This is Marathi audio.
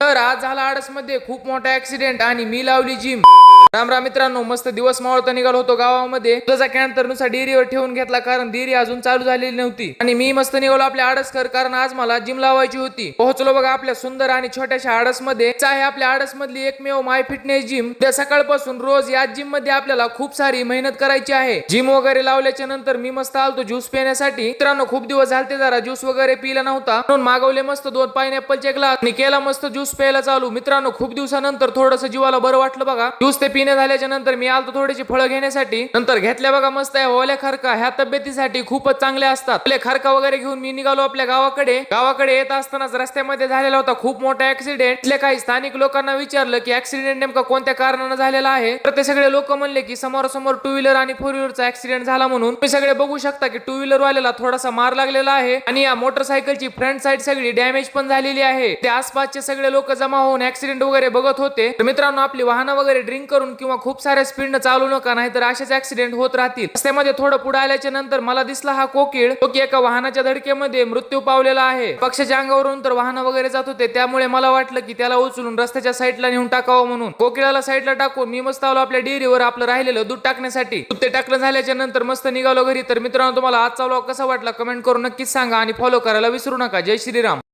तर आज झाला आडसमध्ये खूप मोठा ऍक्सिडेंट आणि मी लावली जिम। राम राम मित्रांनो, मस्त दिवस मावळता निघालो होतो गावामध्ये। दुधाचा कॅन तर नुसता डेअरीवर ठेवून घेतला कारण डेअरी अजून चालू झालेली नव्हती आणि मी मस्त निघालो आपल्या आडसकर कारण आज मला जिम लावायची होती। पोहोचलो बघा आपल्या सुंदर आणि छोट्याशा आडसमध्ये। आहे आपल्या आडसमधली एकमेव माय फिटनेस जिम। त्या सकाळपासून रोज या जिम मध्ये आपल्याला खूप सारी मेहनत करायची आहे। जिम वगैरे लावल्याच्या नंतर मी मस्त आलतो ज्यूस पिण्यासाठी। मित्रांनो खूप दिवस झालते जरा ज्यूस वगैरे पिला नव्हता म्हणून मागवले मस्त 2 पाइनएपलचे ग्लास आणि केला मस्त ज्यूस प्यायला चालू। मित्रांनो खूप दिवसानंतर थोडंसं जीवाला बरं वाटलं बघा। ज्यूस ते पिणे झाल्याच्या नंतर मी आलतो थोडीशी फळं घेण्यासाठी। नंतर घेतल्या बघा मस्त आहे ओल्या खारका, ह्या तब्येतीसाठी खूपच चांगल्या असतात। ओल्या खारका वगैरे घेऊन मी निघालो आपल्या गावाकडे येत असतानाच रस्त्यामध्ये झालेला होता खूप मोठा ऍक्सिडेंट। इथल्या काही स्थानिक लोकांना विचारलं की ऍक्सिडेंट नेमका कोणत्या कारणाने झालेला आहे, तर ते सगळे लोक म्हणले की समोरासमोर 2 व्हीलर आणि 4 व्हीलरचा ऍक्सिडेंट झाला म्हणून। तुम्ही सगळे बघू शकता की 2 व्हीलर वाल्याला थोडासा मार लागलेला आहे आणि या मोटरसायकलची फ्रंट साइड सगळी डॅमेज पण झालेली आहे। ते आसपासचे सगळे लोक जमा होऊन ऍक्सिडेंट वगैरे बघत होते। तर मित्रांनो आपली वाहनं वगैरे ड्रिंक करून किंवा खूप साऱ्या स्पीडने चालू नका, नाहीतर असेच ऍक्सिडेंट होत राहतील। रस्त्यामध्ये थोडं पुढे आल्याच्या नंतर मला दिसला हा कोकीळ, तो की एका वाहनाच्या धडकेमध्ये मृत्यू पावलेला आहे। पक्षाच्या अंगावरून तर वाहनं वगैरे जात होते, त्यामुळे मला वाटलं की त्याला उचलून रस्त्याच्या साईडला नेऊन टाकावं म्हणून कोकिळाला साईडला टाकून मी मस्त आलो आपल्या डेअरीवर आपलं राहिलेलं दूध टाकण्यासाठी। दूध ते टाकलं झाल्याच्या नंतर मस्त निघालो घरी। तर मित्रांनो तुम्हाला आजचा व्लॉग कसा वाटला कमेंट करून नक्कीच सांगा आणि फॉलो करायला विसरू नका। जय श्रीराम।